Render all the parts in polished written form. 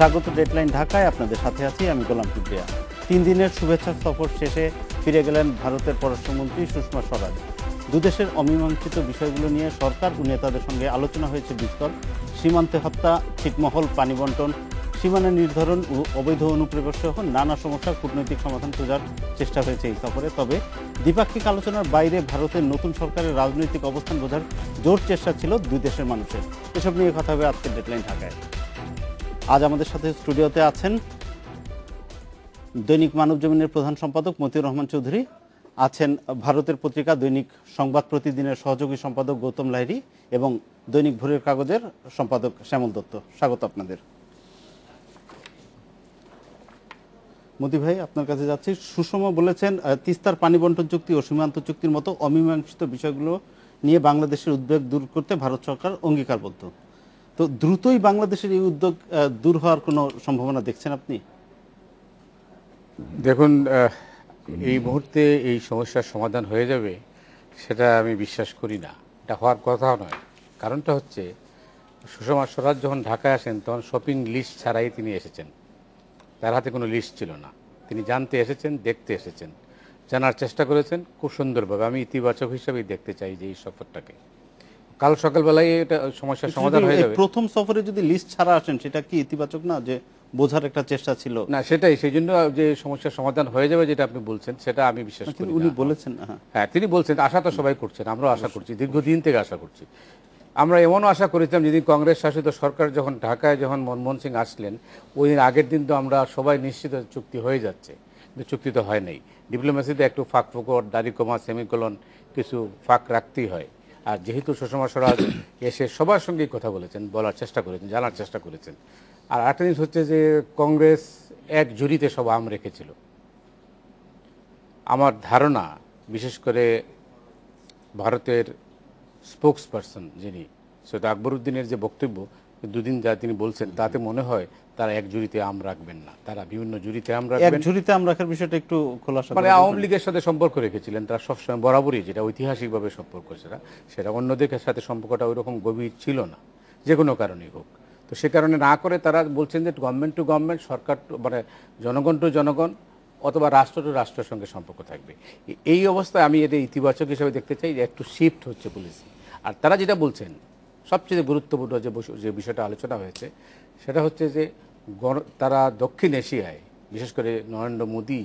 স্বাগত ডেডলাইন ঢাকায়, আপনাদের সাথে আছি আমি গোলাম কিবরিয়া। 3 দিনের শুভেচ্ছা সফর শেষে ফিরে গেলেন ভারতের পররাষ্ট্রমন্ত্রী সুষমা স্বরাজ। দুদেশের অমীমাংসিত বিষয়গুলো নিয়ে সরকার ও নেতাদের সঙ্গে আলোচনা হয়েছে বিস্তর। সীমান্তে হত্যা, ছিটমহল, পানি বন্টন, সীমানা নির্ধারণ ও অবৈধ অনুপ্রবেশ সহ নানা সমস্যার কূটনৈতিক সমাধান খোঁজার চেষ্টা হয়েছে এই সফরে। তবে দ্বিপাক্ষিক আলোচনার বাইরে ভারতের নতুন সরকারের রাজনৈতিক অবস্থান বোঝার জোর চেষ্টা ছিল দুই দেশের মানুষের। এসব নিয়ে কথা হবে আজকের ডেডলাইন ঢাকায়। আজ আমাদের সাথে স্টুডিওতে আছেন দৈনিক মানবজমিনের প্রধান সম্পাদক মতিউর রহমান চৌধুরী, আছেন ভারতের পত্রিকা দৈনিক সংবাদ প্রতিদিনের সহযোগী সম্পাদক গৌতম লাহিড়ী এবং দৈনিক ভোরের কাগজের সম্পাদক শ্যামল দত্ত। স্বাগত আপনাদের। মতি ভাই, আপনার কাছে যাচ্ছি। সুষমা বলেছেন, তিস্তার পানি বন্টন চুক্তি ও সীমান্ত চুক্তির মতো অমীমাংসিত বিষয়গুলো নিয়ে বাংলাদেশের উদ্বেগ দূর করতে ভারত সরকার অঙ্গীকারবদ্ধ। তো দ্রুতই বাংলাদেশের এই উদ্যোগ দূর হওয়ার কোনো সম্ভাবনা দেখছেন আপনি? দেখুন, এই মুহূর্তে এই সমস্যার সমাধান হয়ে যাবে সেটা আমি বিশ্বাস করি না। এটা হওয়ার কথাও নয়। কারণটা হচ্ছে, সুষমা স্বরাজ যখন ঢাকায় আসেন তখন শপিং লিস্ট ছাড়াই তিনি এসেছেন। তার হাতে কোনো লিস্ট ছিল না। তিনি জানতে এসেছেন, দেখতে এসেছেন, জানার চেষ্টা করেছেন খুব সুন্দরভাবে। আমি ইতিবাচক হিসাবেই দেখতে চাই যে এই সফরটাকে। কাল সকালবেলায় এটা সমস্যার সমাধান হয়ে যাবে। প্রথম সফরে যদি লিস্ট ছাড়া আসেন সেটা কি ইতিবাচক না? যে বোঝার একটা চেষ্টা ছিল না, সেটাই। সেই জন্য যে সমস্যার সমাধান হয়ে যাবে যেটা আপনি বলছেন সেটা আমি বিশ্বাস করি না। উনি বলেছেন, হ্যাঁ, তিনি বলছেন। আশা তো সবাই করছেন, আমরাও আশা করছি, দীর্ঘদিন থেকে আশা করছি। আমরা এমনও আশা করেছিলাম যেদিন কংগ্রেস শাসিত সরকার যখন ঢাকায় যখন মনমোহন সিং আসলেন ওই দিন আগের দিন তো আমরা সবাই নিশ্চিত চুক্তি হয়ে যাচ্ছে, কিন্তু চুক্তি তো হয় নাই। ডিপ্লোমেসিতে একটু ফাঁক ফোকর, দাড়ি কমা, সেমিকোলন, কিছু ফাঁক রাখতেই হয়। আর যেহেতু সুষমা স্বরাজ এসে সবার সঙ্গেই কথা বলেছেন, বলার চেষ্টা করেছেন, জানার চেষ্টা করেছেন। আর একটা জিনিস হচ্ছে যে কংগ্রেস এক ঝুড়িতে সব আম রেখেছিল। আমার ধারণা, বিশেষ করে ভারতের স্পোকস পারসন যিনি সৈয়দ আকবরউদ্দিনের যে বক্তব্য দুদিন যা তিনি বলছেন, তাতে মনে হয় তারা এক ঝুড়িতে আম রাখবেন না, তারা বিভিন্ন ঝুড়িতে আম রাখবেন। এক ঝুড়িতে আম রাখার বিষয়টা একটু খোলাসা মানে আওয়ামী লীগের সাথে সম্পর্ক রেখেছিলেন তারা সবসময়, বরাবরই, যেটা ঐতিহাসিকভাবে সম্পর্ক, সেটা অন্যদের সাথে সম্পর্কটা ওই রকম গভীর ছিল না, যে কোনো কারণেই হোক। তো সে কারণে না করে তারা বলছেন যে গভর্নমেন্ট টু গভর্নমেন্ট, সরকার মানে জনগণ টু জনগণ, অথবা রাষ্ট্র টু রাষ্ট্রের সঙ্গে সম্পর্ক থাকবে। এই অবস্থায় আমি এটা ইতিবাচক হিসেবে দেখতে চাই যে একটু শিফট হচ্ছে পলিসি। আর তারা যেটা বলছেন সবচেয়ে গুরুত্বপূর্ণ যে বিষয়টা আলোচনা হয়েছে সেটা হচ্ছে যে তারা দক্ষিণ এশিয়ায়, বিশেষ করে নরেন্দ্র মোদী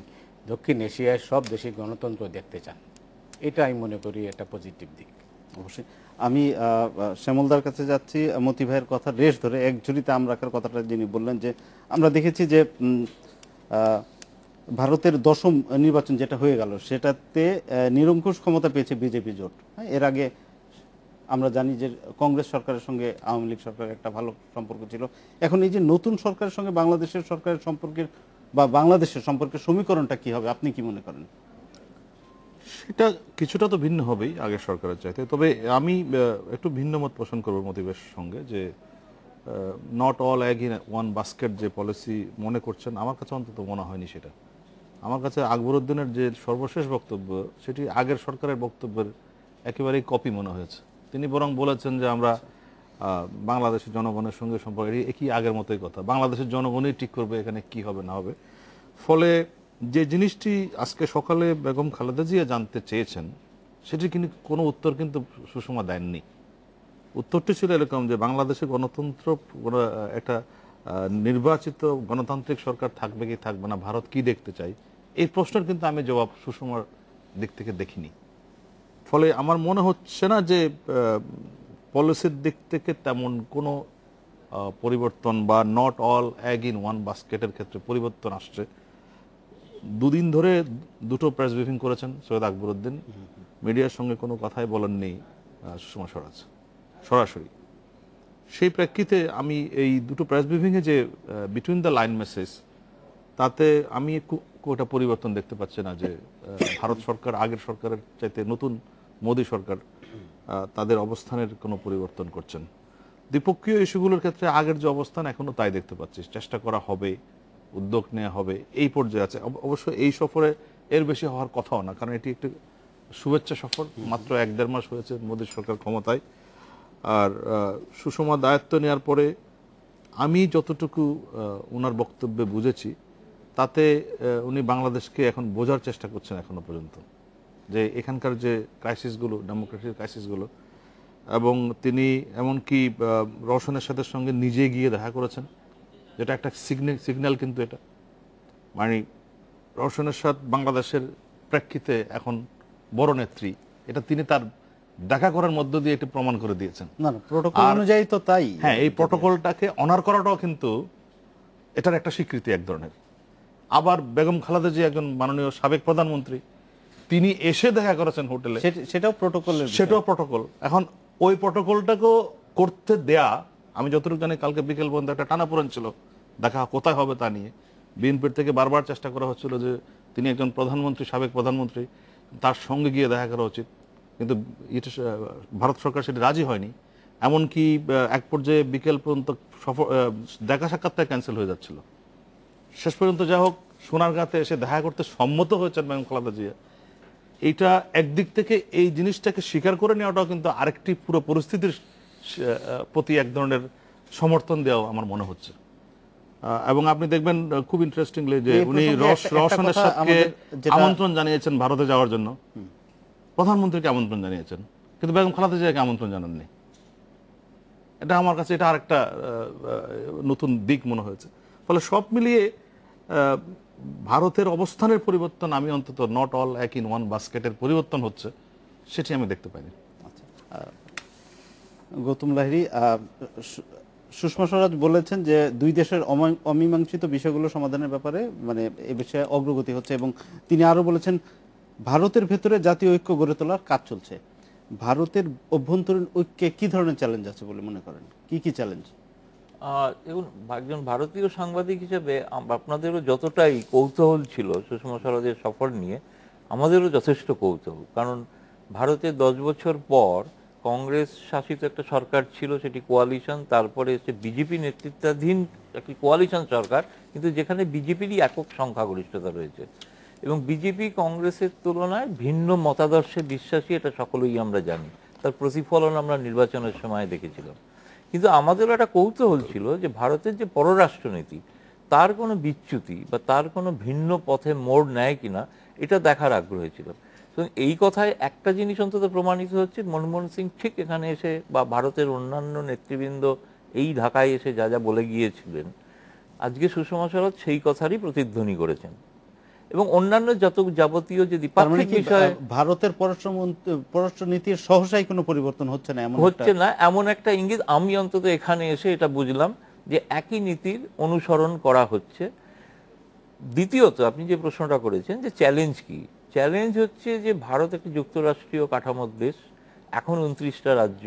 দক্ষিণ এশিয়ায় সব দেশে গণতন্ত্র দেখতে চান। এটা আমি মনে করি একটা পজিটিভ দিক। অবশ্যই। আমি শ্যামলদার কাছে যাচ্ছি। মতি ভাইয়ের কথা রেশ ধরে এক ঝুড়িতে আম রাখার কথাটা যিনি বললেন, যে আমরা দেখেছি যে ভারতের 10ম নির্বাচন যেটা হয়ে গেল সেটাতে নিরঙ্কুশ ক্ষমতা পেয়েছে বিজেপি জোট। এর আগে আমরা জানি যে কংগ্রেস সরকারের সঙ্গে আওয়ামী লীগ সরকারের একটা ভালো সম্পর্ক ছিল। এখন এই যে নতুন সরকারের সঙ্গে বাংলাদেশের সরকারের সম্পর্কের বা বাংলাদেশের সম্পর্কের সমীকরণটা কি হবে আপনি কি মনে করেন? সেটা কিছুটা তো ভিন্ন হবেই আগের সরকারের চাইতে। তবে আমি একটু ভিন্ন মত পোষণ করবো মতিবের সঙ্গে, যে not all egg in one basket যে পলিসি মনে করছেন, আমার কাছে অন্তত মনে হয়নি সেটা। আমার কাছে আকবরউদ্দিনের যে সর্বশেষ বক্তব্য সেটি আগের সরকারের বক্তব্যের একেবারেই কপি মনে হয়েছে। তিনি বরং বলেছেন যে আমরা বাংলাদেশের জনগণের সঙ্গে সম্পর্ক, একই আগের মতোই কথা, বাংলাদেশের জনগণই ঠিক করবে এখানে কি হবে না হবে। ফলে যে জিনিসটি আজকে সকালে বেগম খালেদা জিয়া জানতে চেয়েছেন সেটি কিন্তু কোনো উত্তর কিন্তু সুষমা দেননি। উত্তরটি ছিল এরকম যে বাংলাদেশে গণতন্ত্র, একটা নির্বাচিত গণতান্ত্রিক সরকার থাকবে কি থাকবে না, ভারত কি দেখতে চাই, এই প্রশ্নের কিন্তু আমি জবাব সুষমার দিক থেকে দেখিনি। ফলে আমার মনে হচ্ছে না যে পলিসির দিক থেকে তেমন কোনো পরিবর্তন বা not all egg in one বাস্কেটের ক্ষেত্রে পরিবর্তন আসছে। দুদিন ধরে দুটো প্রেস ব্রিফিং করেছেন সৈয়দ আকবরউদ্দিন, মিডিয়ার সঙ্গে কোনো কথাই বলেননি সুষমা স্বরাজ সরাসরি। সেই প্রেক্ষিতে আমি এই দুটো প্রেস ব্রিফিংয়ে যে বিটুইন দ্য লাইন মেসেজ, তাতে আমি একটা পরিবর্তন দেখতে পাচ্ছি না যে ভারত সরকার আগের সরকারের চাইতে, নতুন মোদী সরকার তাদের অবস্থানের কোনো পরিবর্তন করছেন। দ্বিপক্ষীয় ইস্যুগুলোর ক্ষেত্রে আগের যে অবস্থান এখনো তাই দেখতে পাচ্ছি, চেষ্টা করা হবে, উদ্যোগ নেওয়া হবে, এই পর্যায়ে আছে। অবশ্য এই সফরে এর বেশি হওয়ার কথাও না, কারণ এটি একটি শুভেচ্ছা সফর, মাত্র 1-1.5 মাস হয়েছে মোদী সরকার ক্ষমতায়। আর সুষমা দায়িত্ব নেওয়ার পরে আমি যতটুকু ওনার বক্তব্যে বুঝেছি তাতে উনি বাংলাদেশকে এখন বোঝার চেষ্টা করছেন এখনো পর্যন্ত, যে এখানকার যে ক্রাইসিসগুলো, ডেমোক্রেসির ক্রাইসিসগুলো, এবং তিনি এমনকি রওশনের সাথে সঙ্গে নিজে গিয়ে দেখা করেছেন, যেটা একটা সিগন্যাল কিন্তু এটা, মানে রওশনের সাথে বাংলাদেশের প্রেক্ষিতে এখন বড় নেত্রী, এটা তিনি তার দেখা করার মধ্য দিয়ে এটা প্রমাণ করে দিয়েছেন। না না, প্রোটোকল অনুযায়ী তো তাই। হ্যাঁ, এই প্রোটোকলটাকে অনার করাটাও কিন্তু এটার একটা স্বীকৃতি এক ধরনের। আবার বেগম খালেদা জিয়া একজন মাননীয় সাবেক প্রধানমন্ত্রী, তিনি এসে দেখা করেছেন হোটেলে, সেটাও প্রোটোকলের, সেটাও প্রোটোকল। এখন ওই প্রোটোকলটাকেও করতে দেয়া, আমি যতটুকু জানি কালকে বিকেল পর্যন্ত একটা টানাপোড়েন ছিল দেখা কোথায় হবে তা নিয়ে। বিএনপির থেকে বারবার চেষ্টা করা হচ্ছিল যে তিনি একজন প্রধানমন্ত্রী, সাবেক প্রধানমন্ত্রী, তার সঙ্গে গিয়ে দেখা করা উচিত, কিন্তু ভারত সরকার সেটা রাজি হয়নি। এমনকি এক পর্যায়ে বিকেল পর্যন্ত দেখা সাক্ষাৎটা ক্যান্সেল হয়ে যাচ্ছিল। শেষ পর্যন্ত যা হোক সোনারগাঁতে এসে দেখা করতে সম্মত হয়েছেন বেগম খালেদা জিয়া। এইটা একদিক থেকে এই জিনিসটাকে স্বীকার করে নেওয়াটাও কিন্তু আরেকটি পুরো পরিস্থিতির প্রতি এক ধরনের সমর্থন দেওয়া আমার মনে হচ্ছে। এবং আপনি দেখবেন খুব ইন্টারেস্টিংলি যে উনি রওশনের সাথে আমন্ত্রণ জানিয়েছেন ভারতে যাওয়ার জন্য, প্রধানমন্ত্রীকে আমন্ত্রণ জানিয়েছেন, কিন্তু বেগম খালেদা জিয়াকে আমন্ত্রণ জানাননি। এটা আমার কাছে এটা আরেকটা নতুন দিক মনে হয়েছে। ফলে সব মিলিয়ে ভারতের অবস্থানের পরিবর্তন, আমি অন্তত নট অল এক ইন ওয়ান বাস্কেটের পরিবর্তন হচ্ছে, সেটি আমি দেখতে পাইনি। গৌতম লাহিড়ী, সুষমা স্বরাজ বলেছেন যে দুই দেশের অমীমাংসিত বিষয়গুলো সমাধানের ব্যাপারে মানে এ বিষয়ে অগ্রগতি হচ্ছে, এবং তিনি আরো বলেছেন ভারতের ভেতরে জাতীয় ঐক্য গড়ে তোলার কাজ চলছে। ভারতের অভ্যন্তরীণ ঐক্যে কি ধরনের চ্যালেঞ্জ আছে বলে মনে করেন? কি কি চ্যালেঞ্জ? দেখুন, একজন ভারতীয় সাংবাদিক হিসেবে আপনাদেরও যতটাই কৌতূহল ছিল সুষমা স্বরাজের সফর নিয়ে, আমাদেরও যথেষ্ট কৌতূহল। কারণ ভারতে 10 বছর পর কংগ্রেস শাসিত একটা সরকার ছিল, সেটি কোয়ালিশন, তারপরে এসে বিজেপি নেতৃত্বাধীন একটি কোয়ালিশন সরকার, কিন্তু যেখানে বিজেপিরই একক সংখ্যাগরিষ্ঠতা রয়েছে, এবং বিজেপি কংগ্রেসের তুলনায় ভিন্ন মতাদর্শে বিশ্বাসী, এটা সকলেই আমরা জানি। তার প্রতিফলন আমরা নির্বাচনের সময় দেখেছিলাম। কিন্তু আমাদেরও একটা কৌতূহল ছিল যে ভারতের যে পররাষ্ট্রনীতি, তার কোনো বিচ্যুতি বা তার কোনো ভিন্ন পথে মোড় নেয় কিনা, এটা দেখার আগ্রহ ছিল। তো এই কথায় একটা জিনিস অন্তত প্রমাণিত হচ্ছে, মনমোহন সিং ঠিক এখানে এসে বা ভারতের অন্যান্য নেতৃবৃন্দ এই ঢাকায় এসে যা যা বলে গিয়েছিলেন, আজকে সুষমা স্বরাজ সেই কথারই প্রতিধ্বনি করেছেন। এবং অন্যান্য যত যাবতীয় যে দ্বিপাক্ষিক বিষয়, ভারতের পররাষ্ট্রনীতির সহসাই কোনো পরিবর্তন হচ্ছে না, এমন একটা ইঙ্গিত আমি অন্তত এখানে এসে এটা বুঝলাম, যে একই নীতির অনুসরণ করা হচ্ছে। দ্বিতীয়ত, আপনি যে প্রশ্নটা করেছেন যে চ্যালেঞ্জ কি, চ্যালেঞ্জ হচ্ছে যে ভারত একটি যুক্তরাষ্ট্রীয় কাঠামোর দেশ, এখন 29টা রাজ্য।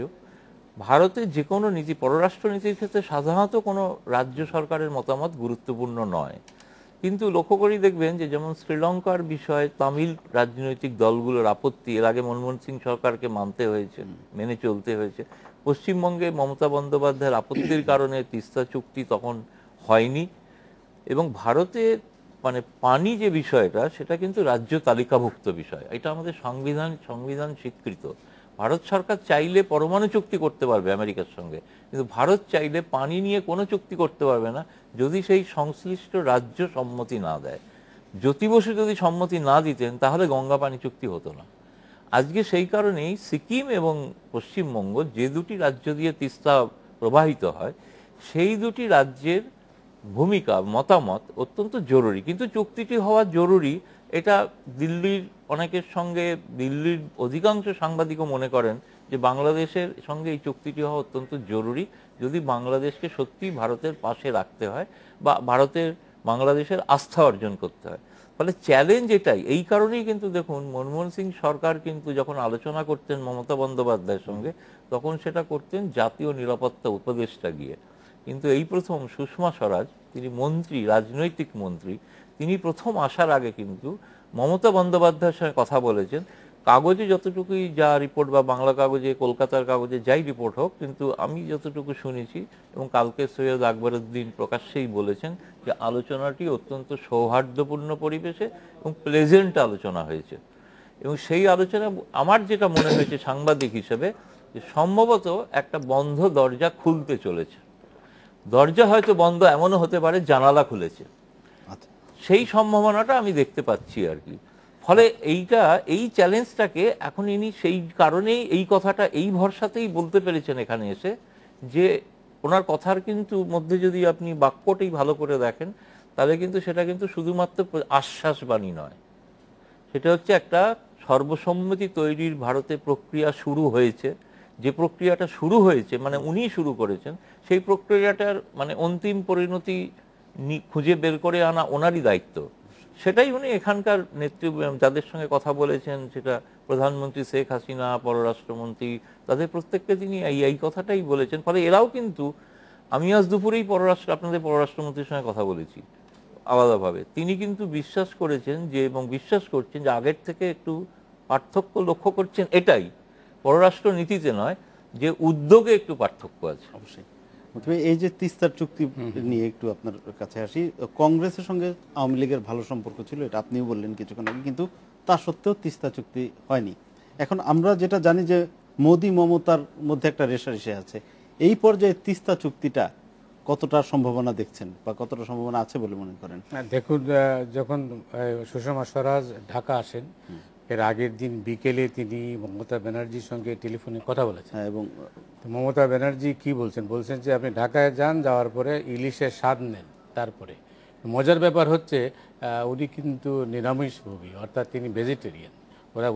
ভারতের যে কোনো নীতি, পররাষ্ট্রনীতির ক্ষেত্রে সাধারণত কোনো রাজ্য সরকারের মতামত গুরুত্বপূর্ণ নয়, কিন্তু লক্ষ্য করি দেখবেন যে যেমন শ্রীলঙ্কার বিষয়ে তামিল রাজনৈতিক দলগুলোর আপত্তি, এর আগে মনমোহন সিং সরকারকে মানতে হয়েছে, মেনে চলতে হয়েছে। পশ্চিমবঙ্গে মমতা বন্দ্যোপাধ্যায়ের আপত্তির কারণে তিস্তা চুক্তি তখন হয়নি। এবং ভারতে মানে পানি যে বিষয়টা, সেটা কিন্তু রাজ্য তালিকাভুক্ত বিষয়, এটা আমাদের সংবিধান স্বীকৃত। ভারত সরকার চাইলে পরমাণু চুক্তি করতে পারবে আমেরিকার সঙ্গে, কিন্তু ভারত চাইলে পানি নিয়ে কোনো চুক্তি করতে পারবে না যদি সেই সংশ্লিষ্ট রাজ্য সম্মতি না দেয়। জ্যোতি বসু যদি সম্মতি না দিতেন, তাহলে গঙ্গা পানি চুক্তি হতো না। আজকে সেই কারণেই সিকিম এবং পশ্চিমবঙ্গ, যে দুটি রাজ্য দিয়ে তিস্তা প্রবাহিত হয়, সেই দুটি রাজ্যের ভূমিকা, মতামত অত্যন্ত জরুরি। কিন্তু চুক্তিটি হওয়া জরুরি, এটা দিল্লির অনেকের সঙ্গে, দিল্লির অধিকাংশ সাংবাদিকও মনে করেন যে বাংলাদেশের সঙ্গে এই চুক্তিটি হওয়া অত্যন্ত জরুরি, যদি বাংলাদেশকে সত্যি ভারতের পাশে রাখতে হয় বা বাংলাদেশের আস্থা অর্জন করতে হয়। ফলে চ্যালেঞ্জ এটাই। এই কারণেই কিন্তু দেখুন, মনমোহন সিং সরকার কিন্তু যখন আলোচনা করতেন মমতা বন্দ্যোপাধ্যায়ের সঙ্গে, তখন সেটা করতেন জাতীয় নিরাপত্তা উপদেষ্টা গিয়ে। কিন্তু এই প্রথম সুষমা স্বরাজ, তিনি মন্ত্রী, রাজনৈতিক মন্ত্রী, তিনি প্রথম আসার আগে কিন্তু মমতা বন্দ্যোপাধ্যায়ের সঙ্গে কথা বলেছেন। কাগজে যতটুকুই যা রিপোর্ট, বা বাংলা কাগজে, কলকাতার কাগজে যাই রিপোর্ট হোক, কিন্তু আমি যতটুকু শুনেছি, এবং কালকে সৈয়দ আকবরউদ্দিন প্রকাশ্যেই বলেছেন যে আলোচনাটি অত্যন্ত সৌহার্দ্যপূর্ণ পরিবেশে এবং প্লেজেন্ট আলোচনা হয়েছে। এবং সেই আলোচনা আমার যেটা মনে হয়েছে সাংবাদিক হিসেবে, যে সম্ভবত একটা বন্ধ দরজা খুলতে চলেছে। দরজা হয়তো বন্ধ, এমনও হতে পারে জানালা খুলেছে, আচ্ছা, সেই সম্ভাবনাটা আমি দেখতে পাচ্ছি আর কি। ফলে এই চ্যালেঞ্জটাকে এখন ইনি সেই কারণেই এই কথাটা এই ভরসাতেই বলতে পেরেছেন এখানে এসে, যে ওনার কথার কিন্তু মধ্যে যদি আপনি বাক্যটাই ভালো করে দেখেন তাহলে কিন্তু সেটা কিন্তু শুধুমাত্র আশ্বাসবাণী নয়, সেটা হচ্ছে একটা সর্বসম্মতি তৈরির ভারতে প্রক্রিয়া শুরু হয়েছে। যে প্রক্রিয়াটা শুরু হয়েছে মানে উনি শুরু করেছেন, সেই প্রক্রিয়াটার মানে অন্তিম পরিণতি খুঁজে বের করে আনা ওনারই দায়িত্ব। সেটাই উনি এখানকার যাদের সঙ্গে কথা বলেছেন, সেটা প্রধানমন্ত্রী শেখ হাসিনা, পররাষ্ট্রমন্ত্রী, তাদের প্রত্যেককে তিনি এই কথাটাই বলেছেন। ফলে এরাও কিন্তু, আমি আজ দুপুরেই আপনাদের পররাষ্ট্রমন্ত্রীর সঙ্গে কথা বলেছি আলাদাভাবে, তিনি কিন্তু বিশ্বাস করেছেন যে, এবং বিশ্বাস করছেন যে আগের থেকে একটু পার্থক্য লক্ষ্য করছেন, এটাই পররাষ্ট্র নীতিতে নয়, যে উদ্যোগে একটু পার্থক্য আছে। অবশ্যই। তবে এই যে তিস্তার চুক্তি নিয়ে একটু আপনার কাছে আসি, কংগ্রেসের সঙ্গে আওয়ামী লীগের ভালো সম্পর্ক ছিল, এটা আপনিও বললেন কিছুক্ষণ আগে, কিন্তু তা সত্ত্বেও তিস্তা চুক্তি হয়নি। এখন আমরা যেটা জানি যে মোদি মমতার মধ্যে একটা রেষারেষি আছে, এই পর্যায়ে তিস্তা চুক্তিটা কতটা সম্ভাবনা দেখছেন বা কতটা সম্ভাবনা আছে বলে মনে করেন? দেখুন, যখন সুষমা স্বরাজ ঢাকা আসেন, এর আগের দিন বিকেলে তিনি মমতা ব্যানার্জির সঙ্গে টেলিফোনে কথা বলেছেন। এবং মমতা ব্যানার্জি কি বলছেন যে আপনি ঢাকায় যান, যাওয়ার পরে ইলিশের স্বাদ নেন। তারপরে মজার ব্যাপার হচ্ছে উনি কিন্তু নিরামিষভোগী, অর্থাৎ তিনি ভেজিটেরিয়ান।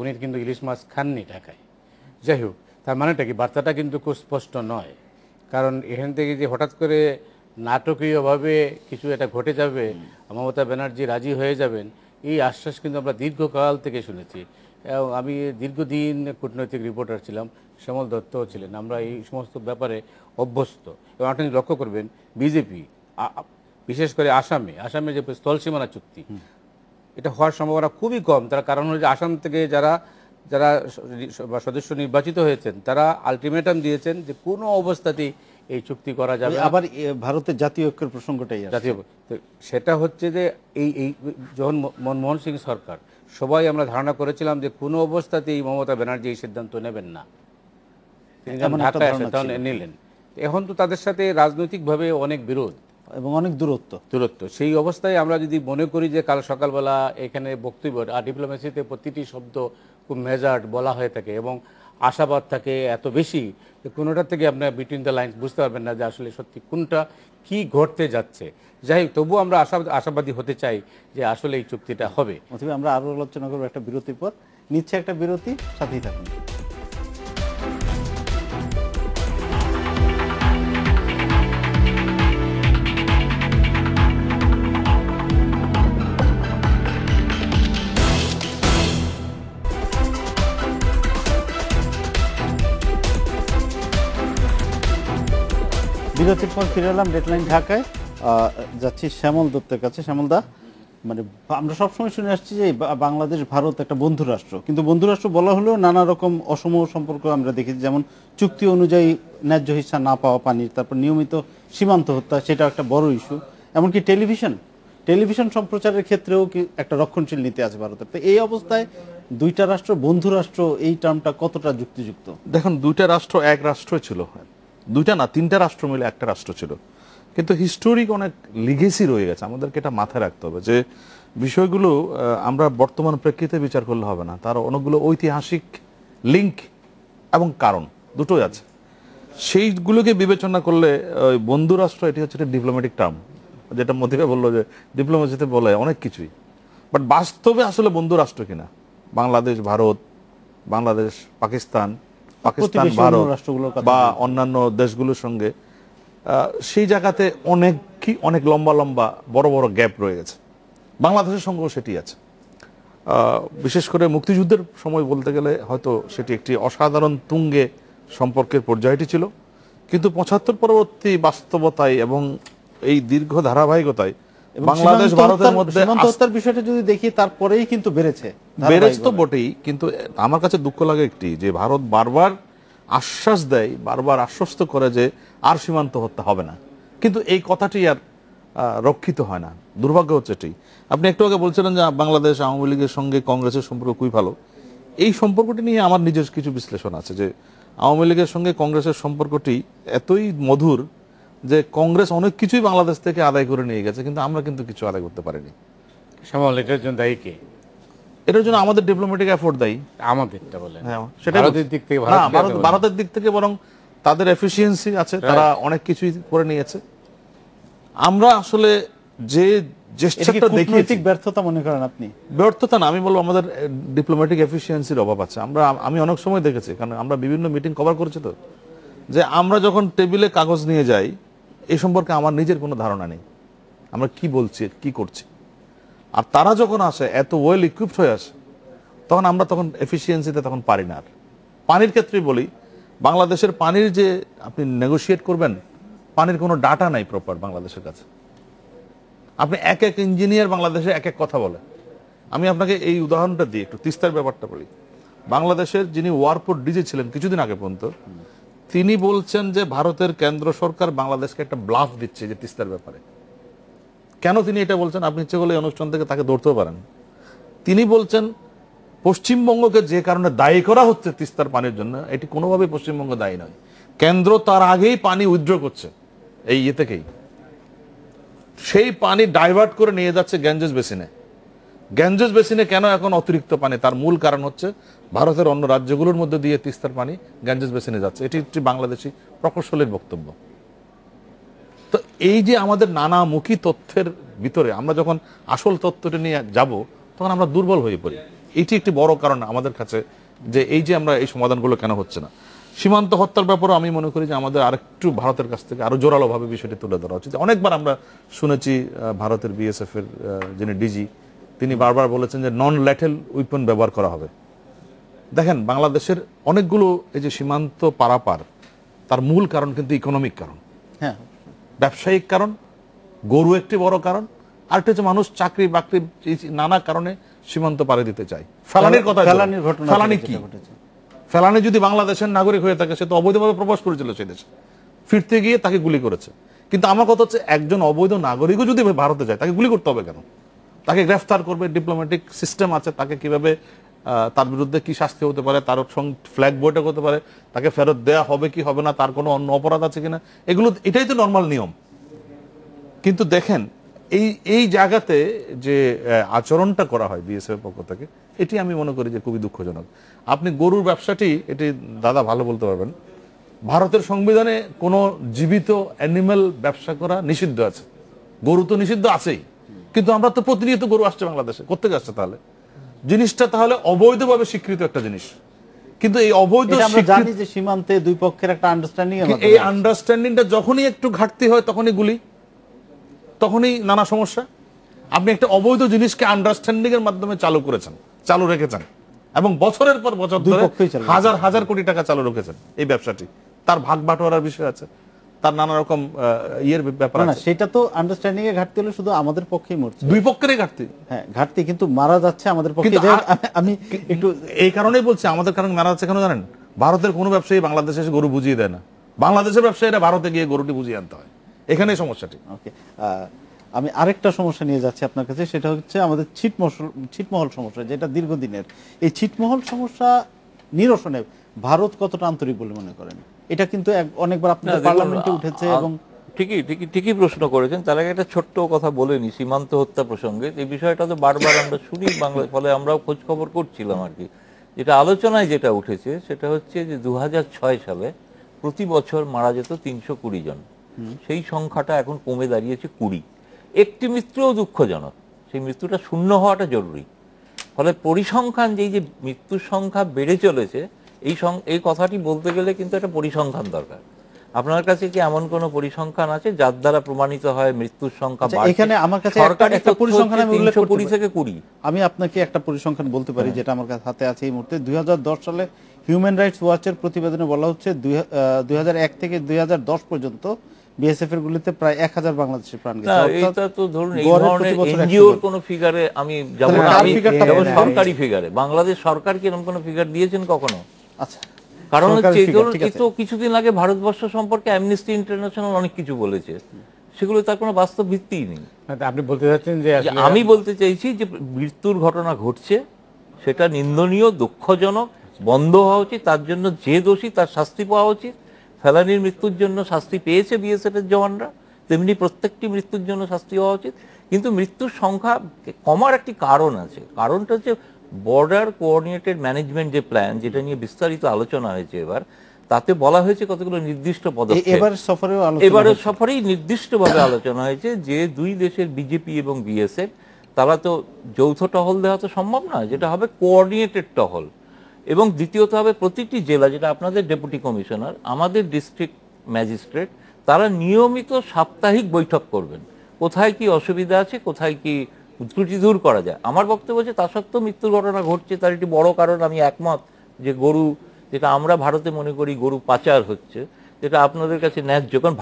উনি কিন্তু ইলিশ মাছ খাননি ঢাকায়। যাই হোক, তার মানেটা কি, বার্তাটা কিন্তু খুব স্পষ্ট নয়। কারণ এখান থেকে যে হঠাৎ করে নাটকীয়ভাবে কিছু একটা ঘটে যাবে, মমতা ব্যানার্জি রাজি হয়ে যাবেন, এই আশ্বাস কিন্তু আমরা দীর্ঘকাল থেকে শুনেছি। আমি দীর্ঘদিন কূটনৈতিক রিপোর্টার ছিলাম, শ্যামল দত্তও ছিলেন, আমরা এই সমস্ত ব্যাপারে অভ্যস্ত। এবং আপনি লক্ষ্য করবেন, বিজেপি বিশেষ করে আসামে যে স্থল সীমানা চুক্তি, এটা হওয়ার সম্ভাবনা খুবই কম। তার কারণ হচ্ছে আসাম থেকে যারা সদস্য নির্বাচিত হয়েছেন, তারা আলটিমেটাম দিয়েছেন যে কোনো অবস্থাতেই এই চুক্তি করা যাবে। আবার ভারতের জাতীয় ঐক্যের প্রসঙ্গটাই জাতীয়, সেটা হচ্ছে যে এই যখন মনমোহন সিং সরকার, সবাই আমরা ধারণা করেছিলাম যে কোনো অবস্থাতেই মমতা ব্যানার্জি এই সিদ্ধান্ত নেবেন না, তিনি ঢাকায় আসেন তখন নিলেন। এখন তো তাদের সাথে রাজনৈতিকভাবে অনেক বিরোধ এবং অনেক দূরত্ব। সেই অবস্থায় আমরা যদি মনে করি যে কাল সকালবেলা এখানে বক্তব্য, আর ডিপ্লোমেসিতে প্রতিটি শব্দ খুব মেজার্ড বলা হয়ে থাকে এবং আশাবাদ থাকে এত বেশি, কোনোটার থেকে আপনার বিটুইন দ্য লাইন্স বুঝতে পারবেন না যে আসলে সত্যি কোনটা কি ঘটতে যাচ্ছে। যাই হোক, তবুও আমরা আশাবাদী হতে চাই যে আসলে এই চুক্তিটা হবে। অথবা আমরা আরো আলোচনা করবো একটা বিরতির পর। নিচ্ছে একটা বিরতি, সাথেই থাকুন। বিরতির পর ফিরে এলাম ডেডলাইন ঢাকায়। যাচ্ছি শ্যামল দত্তের কাছে। শ্যামল দা, মানে আমরা সবসময় শুনে আসছি যে বাংলাদেশ ভারত একটা বন্ধু রাষ্ট্র, কিন্তু বন্ধু রাষ্ট্র বলা হলেও নানা রকম অসম সম্পর্ক আমরা দেখেছি, যেমন চুক্তি অনুযায়ী ন্যায্য হিস্সা না পাওয়া পানির, তারপর নিয়মিত সীমান্ত হত্যা, সেটা একটা বড় ইস্যু। এমনকি টেলিভিশন সম্প্রচারের ক্ষেত্রেও কি একটা রক্ষণশীল নীতি আছে ভারতের। তো এই অবস্থায় দুইটা রাষ্ট্র বন্ধু রাষ্ট্র, এই টার্মটা কতটা যুক্তিযুক্ত? দেখুন, দুইটা রাষ্ট্র এক রাষ্ট্রই ছিল, দুইটা না তিনটা রাষ্ট্র মিলে একটা রাষ্ট্র ছিল, কিন্তু হিস্টোরিক অনেক লিগেসি রয়ে গেছে। আমাদেরকে এটা মাথায় রাখতে হবে যে বিষয়গুলো আমরা বর্তমান প্রেক্ষিতে বিচার করলে হবে না, তার অনেকগুলো ঐতিহাসিক লিঙ্ক এবং কারণ দুটোই আছে। সেইগুলোকে বিবেচনা করলে বন্ধু রাষ্ট্র এটি হচ্ছে একটা ডিপ্লোম্যাটিক টার্ম, যেটা মতিবা বললো যে ডিপ্লোমেসিতে বলে অনেক কিছুই, বাট বাস্তবে আসলে বন্ধু রাষ্ট্র কিনা বাংলাদেশ ভারত, বাংলাদেশ পাকিস্তান, পাকিস্তান ভারত বা অন্যান্য দেশগুলোর সঙ্গে, সেই জায়গাতে অনেক লম্বা বড় বড় গ্যাপ রয়ে গেছে। বাংলাদেশের সঙ্গেও সেটি আছে। বিশেষ করে মুক্তিযুদ্ধের সময় বলতে গেলে হয়তো সেটি একটি অসাধারণ তুঙ্গে সম্পর্কের পর্যায়টি ছিল, কিন্তু ৭৫ পরবর্তী বাস্তবতায় এবং এই দীর্ঘ ধারাবাহিকতায় বাংলাদেশ ভারতের মধ্যে বিষয়টা যদি দেখি, তারপরেই কিন্তু বেড়েছে তো বটেই। কিন্তু আমার কাছে দুঃখ লাগে একটি, যে ভারত বারবার আশ্বাস দেয়, বারবার আশ্বস্ত করে যে আর সীমান্ত হত্যা হবে না, কিন্তু এই কথাটি আর রক্ষিত হয় না। দুর্ভাগ্য হচ্ছে এটি। আপনি একটু আগে বলছিলেন যে বাংলাদেশ আওয়ামী লীগের সঙ্গে কংগ্রেসের সম্পর্ক খুবই ভালো। এই সম্পর্কটি নিয়ে আমার নিজের কিছু বিশ্লেষণ আছে, যে আওয়ামী লীগের সঙ্গে কংগ্রেসের সম্পর্কটি এতই মধুর যে কংগ্রেস অনেক কিছুই বাংলাদেশ থেকে আদায় করে নিয়ে গেছে, কিন্তু আমরা কিন্তু কিছু আদায় করতে পারিনি। শ্যামল, এটার জন্য দায়ী কে? এটার জন্য আমাদের ডিপ্লোম্যাটিক এফোর্ট দায়ী। আমাদেরটা বলেন। হ্যাঁ, সেটাই ভারতের দিক থেকে না, ভারতের দিক থেকে বরং তাদের এফিসিয়েন্সি আছে, তারা অনেক কিছুই করে নিয়েছে। আমরা আসলে যে চেষ্টাটা দেখিয়েছি, ব্যর্থতা মনে করেন আপনি? ব্যর্থতা না, আমি বলবো আমাদের ডিপ্লোম্যাটিক এফিসিয়েন্সির অভাব আছে। আমি অনেক সময় দেখেছি, কারণ আমরা বিভিন্ন মিটিং কভার করেছি তো, যে আমরা যখন টেবিলে কাগজ নিয়ে যাই এই সম্পর্কে আমার নিজের কোনো ধারণা নেই আমরা কি বলছি কি করছি। আর তারা যখন আসে এত ওয়েল ইকুইপড হয়ে আসে, তখন আমরা এফিসিয়েন্সিতে তখন পারি না। আর পানির ক্ষেত্রে বলি, বাংলাদেশের পানির যে আপনি নেগোশিয়েট করবেন, পানির কোনো ডাটা নাই প্রপার বাংলাদেশের কাছে। আপনি এক এক ইঞ্জিনিয়ার বাংলাদেশে এক এক কথা বলে। আমি আপনাকে এই উদাহরণটা দিই, একটু তিস্তার ব্যাপারটা বলি। বাংলাদেশের যিনি ওয়ারপোর্ট ডিজি ছিলেন কিছুদিন আগে পর্যন্ত, তিনি বলছেন যে ভারতের কেন্দ্র সরকার বাংলাদেশকে একটা ব্লাফ দিচ্ছে যে তিস্তার ব্যাপারে। কেন তিনি এটা বলছেন? আপনি ইচ্ছে করলে এই অনুষ্ঠান থেকে তাকে ধরতেও পারেন। তিনি বলছেন পশ্চিমবঙ্গকে যে কারণে দায়ী করা হচ্ছে তিস্তার পানির জন্য, এটি কোনোভাবেই পশ্চিমবঙ্গ দায়ী নয়। কেন্দ্র তার আগেই পানি উইথড্র করছে এই থেকেই, সেই পানি ডাইভার্ট করে নিয়ে যাচ্ছে গ্যাঞ্জেস বেসিনে। গ্যাঞ্জেস বেসিনে কেন এখন অতিরিক্ত পানি? তার মূল কারণ হচ্ছে ভারতের অন্য রাজ্যগুলোর মধ্যে দিয়ে তিস্তার পানি গ্যাঞ্জেস বেসিনে যাচ্ছে। এটি একটি বাংলাদেশি প্রকৌশলীর বক্তব্য। তো এই যে আমাদের নানামুখী তথ্যের ভিতরে আমরা যখন আসল তথ্যটা নিয়ে যাব, তখন আমরা দুর্বল হয়ে পড়ি। এটি একটি বড় কারণ আমাদের কাছে, যে এই যে আমরা এই সমাধানগুলো কেন হচ্ছে না। সীমান্ত হত্যার ব্যাপারে আমি মনে করি যে আমাদের আরেকটু ভারতের কাছ থেকে আরো জোরালোভাবে বিষয়টি তুলে ধরা উচিত। অনেকবার আমরা শুনেছি ভারতের বিএসএফ এর যিনি ডিজি, তিনি বারবার বলেছেন যে নন ল্যাটেল উইপন ব্যবহার করা হবে। দেখেন, বাংলাদেশের অনেকগুলো এই যে সীমান্ত পারাপার, তার মূল কারণ কিন্তু ইকোনমিক কারণ, হ্যাঁ, ব্যবসায়িক কারণ, গরু একটি বড় কারণ, আরেকটা হচ্ছে মানুষ চাকরি বাকরি নানা কারণে সীমান্ত পাড়ি দিতে চায়। ফেলানির কথা, ফেলানি কি? ফেলানি যদি বাংলাদেশের নাগরিক হয়ে থাকে, সে তো অবৈধভাবে প্রবেশ করেছিল সেই দেশে, ফিরতে গিয়ে তাকে গুলি করেছে। কিন্তু আমার কথা হচ্ছে, একজন অবৈধ নাগরিকও যদি ভারতে যায়, তাকে গুলি করতে হবে কেন? তাকে গ্রেফতার করবে, ডিপ্লোম্যাটিক সিস্টেম আছে, তাকে কিভাবে তার বিরুদ্ধে কি শাস্তি হতে পারে, তার ফ্ল্যাগ বৈঠক হতে পারে, তাকে ফেরত দেওয়া হবে কি হবে না, তার কোনো অন্য অপরাধ আছে কিনা, এগুলো এটাই তো নর্মাল নিয়ম। কিন্তু দেখেন এই জায়গাতে যে আচরণটা করা হয় বিএসএফ পক্ষ থেকে, এটি আমি মনে করি যে খুবই দুঃখজনক। আপনি গরুর ব্যবসাটি, এটি দাদা ভালো বলতে পারবেন, ভারতের সংবিধানে কোনো জীবিত অ্যানিমেল ব্যবসা করা নিষিদ্ধ আছে। গরু তো নিষিদ্ধ আছেই, কিন্তু আমরা তো প্রতিনিয়ত গরু আসছে বাংলাদেশে, কোত্থেকে আসছে? তাহলে জিনিসটা তাহলে অবৈধভাবে স্বীকৃত একটা জিনিস। কিন্তু এই অবৈধ, আমরা জানি যে সীমান্তে দুই পক্ষের একটা আন্ডারস্ট্যান্ডিং, এই আন্ডারস্ট্যান্ডিংটা যখনই একটু ঘাটতি হয়, তখনই গুলি, তখনই নানা সমস্যা। আপনি একটা অবৈধ জিনিসকে আন্ডারস্ট্যান্ডিং এর মাধ্যমে চালু রেখেছেন, এবং বছরের পর বছর ধরে হাজার হাজার কোটি টাকা চালু রেখেছেন এই ব্যবসাটি। তার ভাগ বাটোয়ারার বিষয় আছে, তার নানা রকম ইয়ের ব্যাপার আছে। সেটা তো আন্ডারস্ট্যান্ডিং এ ঘাটতি হলে শুধু আমাদের পক্ষেই মরছে, দুই পক্ষেরই ঘাটতি। হ্যাঁ, ঘাটতি, কিন্তু মারা যাচ্ছে আমাদের পক্ষে। আমি একটু এই কারণেই বলছি আমাদের কারণে মারা যাচ্ছে কেন জানেন? ভারতের কোনো ব্যবসায়ী বাংলাদেশে এসে গরু বুঝিয়ে দেয় না, বাংলাদেশের ব্যবসায়ীরা ভারতে গিয়ে গরুটি বুঝিয়ে আনতে হয়। এখানেই সমস্যাটি। ওকে, আমি আরেকটা সমস্যা নিয়ে যাচ্ছি আপনার কাছে, সেটা হচ্ছে আমাদের ছিটমহল সমস্যা, যেটা দীর্ঘদিনের। এই ছিটমহল সমস্যা নিরসনে ভারত কতটা আন্তরিক বলে মনে করেন? এটা কিন্তু অনেকবার আপনাদের পার্লামেন্টে উঠেছে, এবং ঠিকই প্রশ্ন করেছেন। তার আগে একটা ছোট্ট কথা বলে নি সীমান্ত হত্যা প্রসঙ্গে। এই বিষয়টা তো বারবার আমরা শুনি বাংলায়, ফলে আমরাও খোঁজ খবর করছিলাম আর কি। যেটা আলোচনায় যেটা উঠেছে সেটা হচ্ছে যে 2006 সালে প্রতি বছর মারা যেত 320 জন, সেই সংখ্যাটা এখন কমে দাঁড়িয়েছে 20। একটি মৃত্যুও দুঃখজনক, সেই মৃত্যুটা শূন্য হওয়াটা জরুরি। ফলে পরিসংখ্যান, যেই যে মৃত্যুর সংখ্যা বেড়ে চলেছে, এই কথাটি বলতে গেলে কিন্তু একটা পরিসংখ্যান দরকার। আপনার কাছে কি এমন কোন পরিসংখ্যান আছে যার দ্বারা প্রমাণিত হয় মৃত্যুর সংখ্যা বাড়ছে? এখানে আমার কাছে একটা পরিসংখ্যান আমি উল্লেখ করতে পারি। আমি আপনাকে একটা পরিসংখ্যান বলতে পারি, যেটা আমার কাছে হাতে আছে এই মুহূর্তে। 2010 সালে হিউম্যান রাইটস ওয়াচের প্রতিবেদনে বলা হচ্ছে 2001 থেকে 2010 পর্যন্ত বিএসএফ এর গুলিতে প্রায় 1000 বাংলাদেশি প্রাণ গেছে। এটা তো ধরুন এই ধরনের এনজিওর কোন ফিগারে আমি যাব না, আমি সরকারি ফিগারে। বাংলাদেশ সরকার কি এরকম কোন ফিগার দিয়েছেন কখনো? আচ্ছা, কারণ হচ্ছে তো কিছুদিন আগে ভারতবর্ষ সম্পর্কে অ্যামনেস্টি ইন্টারন্যাশনাল অনেক কিছু বলেছে, সেগুলো তার কোনো বাস্তব ভিত্তিই নেই। আপনি বলতে চাচ্ছেন যে আমি বলতে চাইছি যে মৃত্যুর ঘটনা ঘটছে, সেটা নিন্দনীয়, দুঃখজনক, বন্ধ হওয়া উচিত। তার জন্য যে দোষী তার শাস্তি পাওয়া উচিত। ফেলানির মৃত্যুর জন্য শাস্তি পেয়েছে বিএসএফ এর জওয়ানরা, তেমনি প্রত্যেকটি মৃত্যুর জন্য শাস্তি হওয়া উচিত। কিন্তু মৃত্যুর সংখ্যা কমার একটি কারণ আছে, কারণটা হচ্ছে বর্ডার কোঅর্ডিনেটেড ম্যানেজমেন্ট যে প্ল্যান, যেটা নিয়ে বিস্তারিত আলোচনা হয়েছে এবার, তাতে বলা হয়েছে কতগুলো নির্দিষ্ট পদক্ষেপ। এবারের সফরেই নির্দিষ্টভাবে আলোচনা হয়েছে যে দুই দেশের বিজেপি এবং বিএসএফ তারা তো যৌথ টহল দেওয়া তো সম্ভব না, যেটা হবে কোঅর্ডিনেটেড টহল। এবং দ্বিতীয়ত হবে প্রতিটি জেলা, যেটা আপনাদের ডেপুটি কমিশনার, আমাদের ডিস্ট্রিক্ট ম্যাজিস্ট্রেট, তারা নিয়মিত সাপ্তাহিক বৈঠক করবেন, কোথায় কি অসুবিধা আছে, কোথায় কি ত্রুটি দূর করা যায়। আমার বক্তব্য হচ্ছে তা সত্ত্বেও মৃত্যুর ঘটনা ঘটছে, তার একটি বড় কারণ আমি একমত যে গরু, যেটা আমরা ভারতে মনে করি গরু পাচার হচ্ছে, যেটা আপনাদের কাছে ন্যায্য, কারণ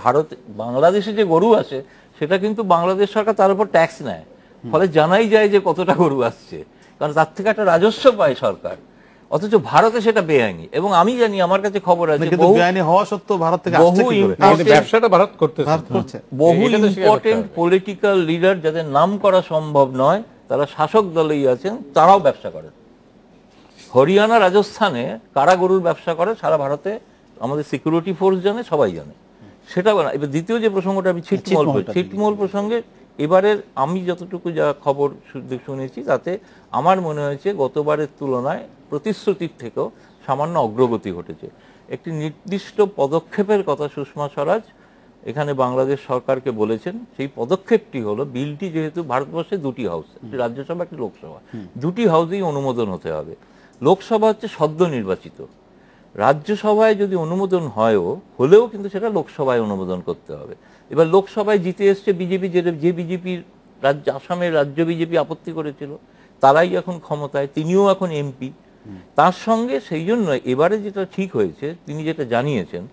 বাংলাদেশে যে গরু আসে সেটা কিন্তু বাংলাদেশ সরকার তার উপর ট্যাক্স নেয়, ফলে জানাই যায় যে কতটা গরু আসছে, কারণ তার থেকে একটা রাজস্ব পায় সরকার, অথচ ভারতে সেটা বেআইনি। এবং আমি জানি, আমার কাছে খবর আছে, বেআইনি হওয়া সত্ত্বেও ভারত থেকে ব্যবসাটা ভারত করছে। বহু ইম্পর্টেন্ট পলিটিক্যাল লিডার যাদের নাম করা সম্ভব নয়, তারা শাসক দলেই আছেন, তারাও ব্যবসা করেন। হরিয়ানা, রাজস্থানে কারা গরুর ব্যবসা করে সারা ভারতে আমাদের সিকিউরিটি ফোর্স জানে, সবাই জানে। সেটা এবার দ্বিতীয় যে প্রসঙ্গটা আমি ছিটমহল প্রসঙ্গে, এবারের আমি যতটুকু যা খবর শুনেছি তাতে আমার মনে হয়েছে গতবারের তুলনায় প্রতিশ্রুতির থেকেও সামান্য অগ্রগতি ঘটেছে। একটি নির্দিষ্ট পদক্ষেপের কথা সুষমা স্বরাজ এখানে বাংলাদেশ সরকারকে বলেছেন। সেই পদক্ষেপটি হলো, বিলটি যেহেতু ভারতবর্ষে দুটি হাউস, একটি রাজ্যসভা একটি লোকসভা, দুটি হাউসেই অনুমোদন হতে হবে। লোকসভা হচ্ছে সদ্য নির্বাচিত, রাজ্যসভায় যদি অনুমোদন হলেও কিন্তু সেটা লোকসভায় অনুমোদন করতে হবে। এবার লোকসভায় জিতে এসছে বিজেপি, যে বিজেপির আসামের রাজ্য বিজেপি আপত্তি করেছিল, তারাই এখন ক্ষমতায়, তিনিও এখন এমপি। তার সঙ্গে সেই জন্য এবারে যেটা ঠিক হয়েছে, তিনি যেটা জানিয়েছেন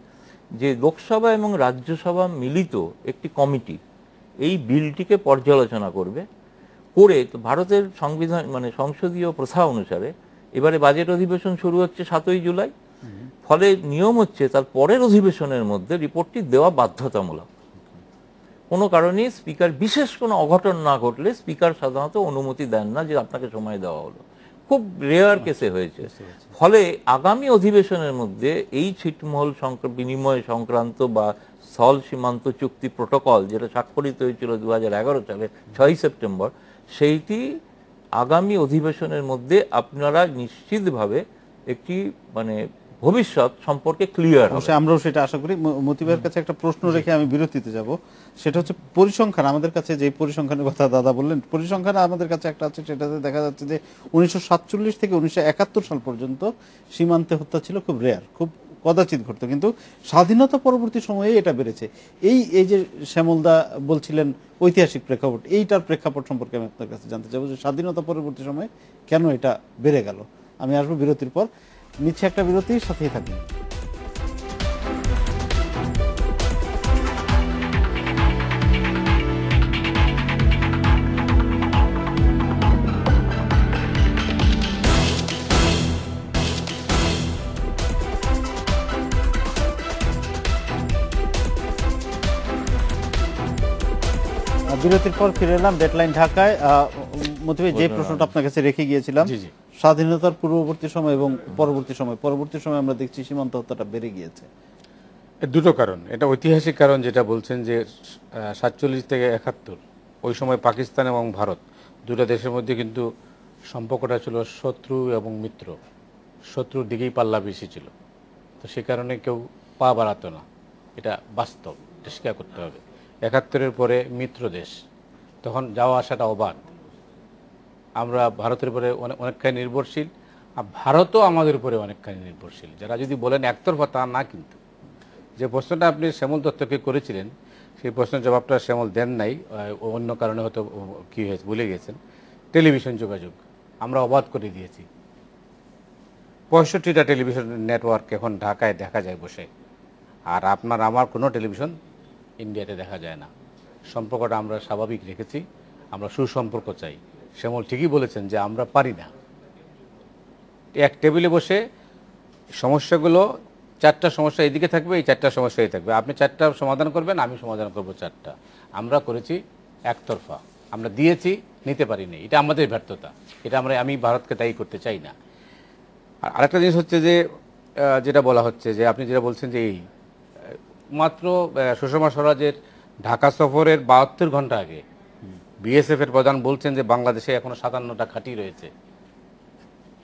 যে লোকসভা এবং রাজ্যসভা মিলিত একটি কমিটি এই বিলটিকে পর্যালোচনা করবে, করে ভারতের সংবিধান মানে সংসদীয় প্রথা অনুসারে এবারে বাজেট অধিবেশন শুরু হচ্ছে 7ই জুলাই। ফলে নিয়ম হচ্ছে তার পরের অধিবেশনের মধ্যে রিপোর্টটি দেওয়া বাধ্যতামূলক। কোনো কারণে স্পিকার, বিশেষ কোনো অঘটন না ঘটলে স্পিকার সাধারণত অনুমতি দেন না যে আপনাকে সময় দেওয়া হলো, খুব রেয়ার কেসে হয়েছে। ফলে আগামী অধিবেশনের মধ্যে এই ছিটমহল বিনিময় সংক্রান্ত বা স্থল সীমান্ত চুক্তি প্রোটোকল, যেটা স্বাক্ষরিত হয়েছিল 2011 সালে 6ই সেপ্টেম্বর, সেইটি আগামী অধিবেশনের মধ্যে আপনারা নিশ্চিতভাবে একটি মানে ভবিষ্যৎ সম্পর্কে ক্লিয়ার হবে। আমরাও সেটা আশা করি। মতিবের কাছে একটা প্রশ্ন রেখে আমি বিরতিতে যাব, সেটা হচ্ছে পরিসংখ্যান। আমাদের কাছে যে পরিসংখ্যানের কথা দাদা বললেন, পরিসংখ্যান আমাদের কাছে একটা আছে, সেটাতে দেখা যাচ্ছে যে 1947 থেকে 1971 সাল পর্যন্ত সীমান্তে হত্যা ছিল খুব রেয়ার, খুব কদাচিৎ ঘটতো, কিন্তু স্বাধীনতা পরবর্তী সময়ে এটা বেড়েছে। এই যে শ্যামলদা বলছিলেন ঐতিহাসিক প্রেক্ষাপট, এইটার প্রেক্ষাপট সম্পর্কে আমি আপনার কাছে জানতে চাইবো যে স্বাধীনতা পরবর্তী সময়ে কেন এটা বেড়ে গেল। আমি আসবো বিরতির পর, নিচ্ছে একটা বিরতি, সাথেই থাকবেন। বিরতির পর ফিরে এলাম ডেডলাইন ঢাকায়। মতিভাই, যে প্রশ্নটা আপনার কাছে রেখে গিয়েছিলাম, স্বাধীনতার পূর্ববর্তী সময় এবং পরবর্তী সময় আমরা দেখছি সীমান্ত হত্যাটা বেড়ে গিয়েছে। দুটো কারণ, এটা ঐতিহাসিক কারণ যেটা বলছেন যে 47 থেকে 71 ওই সময় পাকিস্তান এবং ভারত দুটো দেশের মধ্যে কিন্তু সম্পর্কটা ছিল শত্রু এবং মিত্র, শত্রুর দিকেই পাল্লা বেশি ছিল। তো সে কারণে কেউ পা বাড়াতো না, এটা বাস্তব, এটা স্বীকার করতে হবে। 71-এর পরে মিত্র দেশ, তখন যাওয়া আসাটা অবাধ। আমরা ভারতের উপরে অনেকখানি নির্ভরশীল, আর ভারতও আমাদের উপরে অনেকখানি নির্ভরশীল। যারা যদি বলেন একতরফা, তা না। কিন্তু যে প্রশ্নটা আপনি শ্যামল দত্তকে করেছিলেন, সেই প্রশ্নের জবাবটা শ্যামল দেন নাই, অন্য কারণে হয়তো কী হয়েছে ভুলে গেছেন। টেলিভিশন যোগাযোগ আমরা অবাধ করে দিয়েছি। 65টা টেলিভিশন নেটওয়ার্ক এখন ঢাকায় দেখা যায় বসে, আর আপনার আমার কোনো টেলিভিশন ইন্ডিয়াতে দেখা যায় না। সম্পর্কটা আমরা স্বাভাবিক রেখেছি, আমরা সুসম্পর্ক চাই। শ্যামল ঠিকই বলেছেন যে আমরা পারি না এক টেবিলে বসে সমস্যাগুলো, 4টা সমস্যা এদিকে থাকবে, এই 4টা সমস্যা এই থাকবে, আপনি 4টা সমাধান করবেন, আমি সমাধান করব 4টা। আমরা করেছি একতরফা, আমরা দিয়েছি, নিতে পারিনি। এটা আমাদের ব্যর্থতা, এটা আমি ভারতকে দায়ী করতে চাই না। আর আরেকটা জিনিস হচ্ছে যে যেটা বলা হচ্ছে যে আপনি যেটা বলছেন যে এই মাত্র সুষমা স্বরাজের ঢাকা সফরের 72 ঘন্টা আগে বিএসএফ এর প্রধান বলছেন যে বাংলাদেশে এখনো 57টা ঘাঁটি রয়েছে।